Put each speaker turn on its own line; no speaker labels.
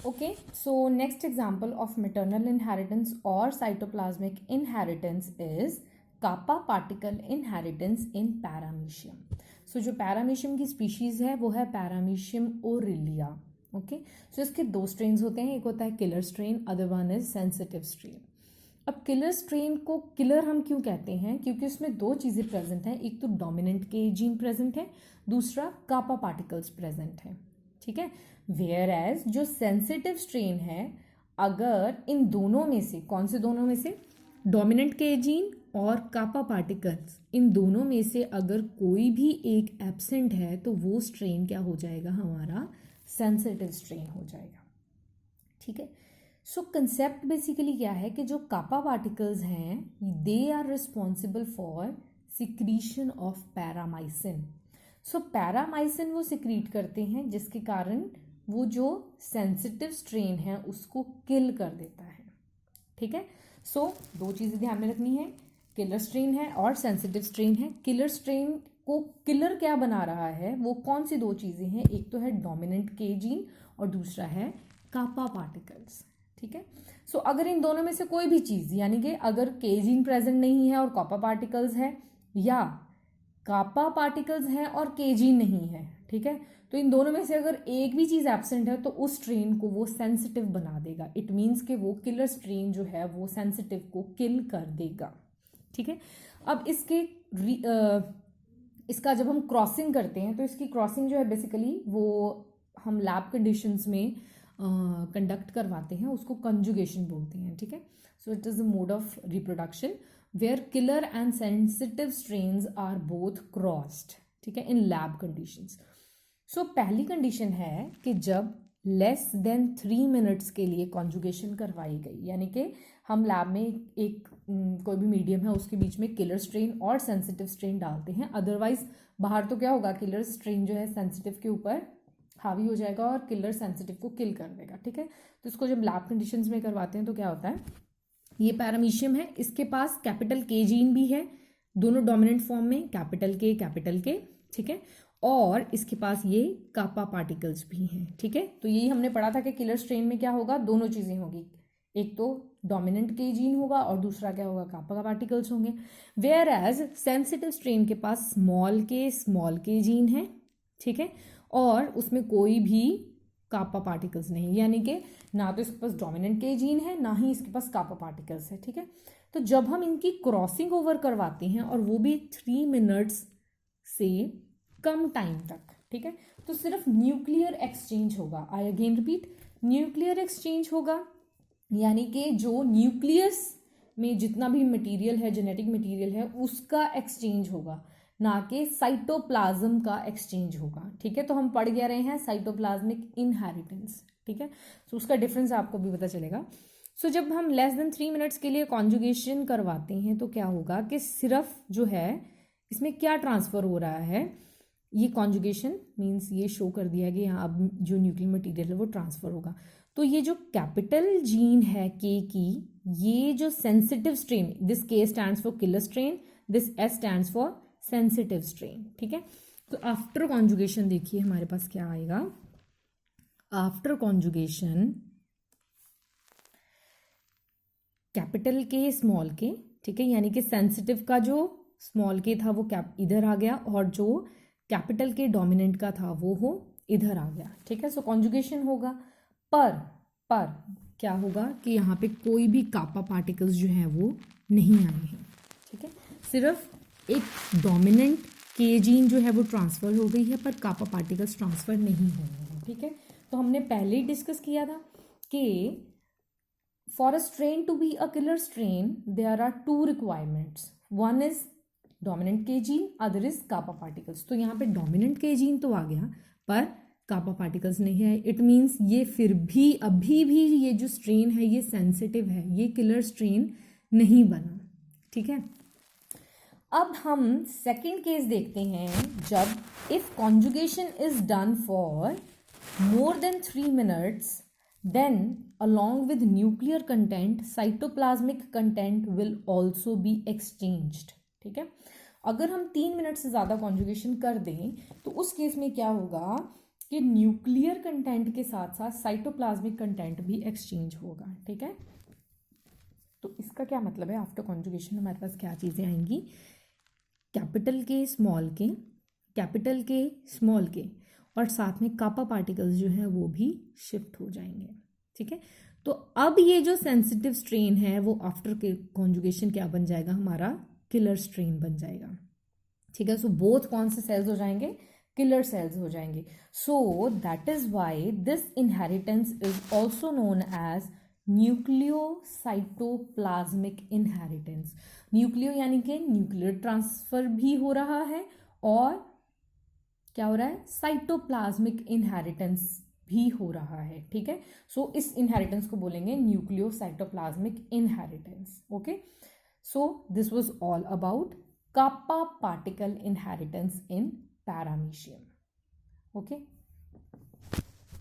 Okay, so next example of maternal inheritance or cytoplasmic inheritance is kappa particle inheritance in paramecium. So जो paramecium की species है वो है paramecium aurelia. Okay, so इसके दो strains होते हैं, एक होता है killer strain, other one is sensitive strain. अब किलर स्ट्रेन को किलर हम क्यों कहते हैं? क्योंकि उसमें दो चीज़ें प्रेजेंट हैं, एक तो डोमिनेंट के जीन प्रेजेंट है, दूसरा कापा पार्टिकल्स प्रेजेंट है, ठीक है। वेयर एज जो सेंसिटिव स्ट्रेन है, अगर इन दोनों में से, कौन से दोनों में से, डोमिनेंट के जीन और कापा पार्टिकल्स, इन दोनों में से अगर कोई भी एक एब्सेंट है तो वो स्ट्रेन क्या हो जाएगा? हमारा सेंसिटिव स्ट्रेन हो जाएगा, ठीक है। सो कंसेप्ट बेसिकली क्या है कि जो कापा पार्टिकल्स हैं they are responsible for secretion of paramecin. So paramecin वो सिक्रीट करते हैं जिसके कारण वो जो सेंसिटिव स्ट्रेन है उसको किल कर देता है, ठीक है। सो दो चीज़ें ध्यान में रखनी है, किलर स्ट्रेन है और सेंसिटिव स्ट्रेन है। किलर स्ट्रेन को किलर क्या बना रहा है, वो कौन सी दो चीज़ें हैं? एक तो है डोमिनेंट के जीन और दूसरा है कापा पार्टिकल्स, ठीक है। सो अगर इन दोनों में से कोई भी चीज़, यानी कि अगर के जीन प्रेजेंट नहीं है और कापा पार्टिकल्स है, या कापा पार्टिकल्स हैं और के जीन नहीं है, ठीक है, तो इन दोनों में से अगर एक भी चीज़ एब्सेंट है तो उस स्ट्रेन को वो सेंसिटिव बना देगा। इट मीन्स कि वो किलर स्ट्रेन जो है वो सेंसिटिव को किल कर देगा, ठीक है। अब इसका जब हम क्रॉसिंग करते हैं तो इसकी क्रॉसिंग जो है बेसिकली वो हम लैब कंडीशंस में कंडक्ट करवाते हैं, उसको कंजुगेशन बोलते हैं, ठीक है। So it is a mode of reproduction where killer and sensitive strains are both crossed, ठीक है, इन लैब कंडीशंस। सो पहली कंडीशन है कि जब लेस देन 3 मिनट्स के लिए कॉन्जुगेशन करवाई गई, यानी कि हम लैब में एक कोई भी मीडियम है उसके बीच में किलर स्ट्रेन और सेंसिटिव स्ट्रेन डालते हैं, अदरवाइज बाहर तो क्या होगा, किलर स्ट्रेन जो है सेंसिटिव के ऊपर हावी हो जाएगा और किलर सेंसिटिव को किल कर देगा, ठीक है। तो इसको जब लैब कंडीशंस में करवाते हैं तो क्या होता है, ये पैरामीशियम है, इसके पास कैपिटल के जीन भी है, दोनों डोमिनेंट फॉर्म में, कैपिटल के, ठीक है, और इसके पास ये कापा पार्टिकल्स भी हैं, ठीक है। तो यही हमने पढ़ा था कि किलर स्ट्रेन में क्या होगा, दोनों चीज़ें होगी, एक तो डोमिनेंट के जीन होगा और दूसरा क्या होगा, कापा पार्टिकल्स होंगे। वेयर एज सेंसिटिव स्ट्रेन के पास स्मॉल के जीन है, ठीक है, और उसमें कोई भी कापा पार्टिकल्स नहीं, यानी कि ना तो इसके पास डोमिनेंट के जीन है ना ही इसके पास कापा पार्टिकल्स है, ठीक है। तो जब हम इनकी क्रॉसिंग ओवर करवाते हैं और वो भी 3 मिनट्स से कम टाइम तक, ठीक है, तो सिर्फ न्यूक्लियर एक्सचेंज होगा। I again repeat, nuclear exchange होगा, यानी कि जो न्यूक्लियस में जितना भी मटेरियल है, जेनेटिक मटेरियल है, उसका एक्सचेंज होगा, ना कि साइटोप्लाज्म का एक्सचेंज होगा, ठीक है। तो हम पढ़ क्या रहे हैं, साइटोप्लाज्मिक इनहेरिटेंस, ठीक है। तो उसका डिफरेंस आपको भी पता चलेगा। सो जब हम लेस देन 3 मिनट्स के लिए कॉन्जुगेशन करवाते हैं तो क्या होगा कि सिर्फ जो है इसमें क्या ट्रांसफ़र हो रहा है, ये कॉन्जुगेशन मीन्स ये शो कर दिया कि यहाँ अब जो न्यूक्लियर मटीरियल है वो ट्रांसफ़र होगा। तो ये जो कैपिटल जीन है के की, ये जो सेंसिटिव स्ट्रेन, दिस के stands for killer strain, this S stands for sensitive strain, ठीक है। तो आफ्टर कॉन्जुगेशन देखिए हमारे पास क्या आएगा, आफ्टर कॉन्जुगेशन कैपिटल के स्मॉल के, ठीक है, यानी कि सेंसिटिव का जो स्मॉल के था वो कैप इधर आ गया और जो कैपिटल के डोमिनेंट का था वो हो इधर आ गया, ठीक है। सो कॉन्जुगेशन होगा, पर क्या होगा कि यहाँ पे कोई भी कापा पार्टिकल्स जो है वो नहीं आए हैं, ठीक है, सिर्फ एक डोमिनेंट के जीन जो है वो ट्रांसफ़र हो गई है पर कापा पार्टिकल्स ट्रांसफ़र नहीं हुए हैं, ठीक है। तो हमने पहले ही डिस्कस किया था कि for a strain to be a killer strain there are 2 requirements, one is dominant K gene, other is kappa particles. तो यहाँ पे डोमिनेंट के जीन तो आ गया पर कापा पार्टिकल्स नहीं है, इट मीन्स ये फिर भी अभी भी ये जो स्ट्रेन है ये सेंसिटिव है, ये किलर स्ट्रेन नहीं बना, ठीक है। अब हम सेकेंड केस देखते हैं, जब if conjugation is done for more than 3 minutes then along with nuclear content cytoplasmic content will also be exchanged, ठीक है। अगर हम 3 मिनट से ज़्यादा कॉन्जुगेशन कर दें तो उस केस में क्या होगा कि न्यूक्लियर कंटेंट के साथ साथ साइटोप्लाज्मिक कंटेंट भी एक्सचेंज होगा, ठीक है। तो इसका क्या मतलब है, आफ्टर कॉन्जुगेशन हमारे पास क्या चीज़ें आएंगी, कैपिटल के स्मॉल के, कैपिटल के स्मॉल के, और साथ में कापा पार्टिकल्स जो है वो भी शिफ्ट हो जाएंगे, ठीक है। तो अब ये जो सेंसिटिव स्ट्रेन है वो आफ्टर के कॉन्जुगेशन क्या बन जाएगा, हमारा किलर स्ट्रेन बन जाएगा, ठीक है। सो बोथ कौन से सेल्स हो जाएंगे, किलर सेल्स हो जाएंगे। So that is why this inheritance is also known as nucleocytoplasmic inheritance. Nucleo यानी कि न्यूक्लियर ट्रांसफर भी हो रहा है और क्या हो रहा है, साइटोप्लाज्मिक इनहेरिटेंस भी हो रहा है, ठीक है। सो इस इनहेरिटेंस को बोलेंगे nucleocytoplasmic inheritance, okay. So this was all about kappa particle inheritance in paramecium, okay।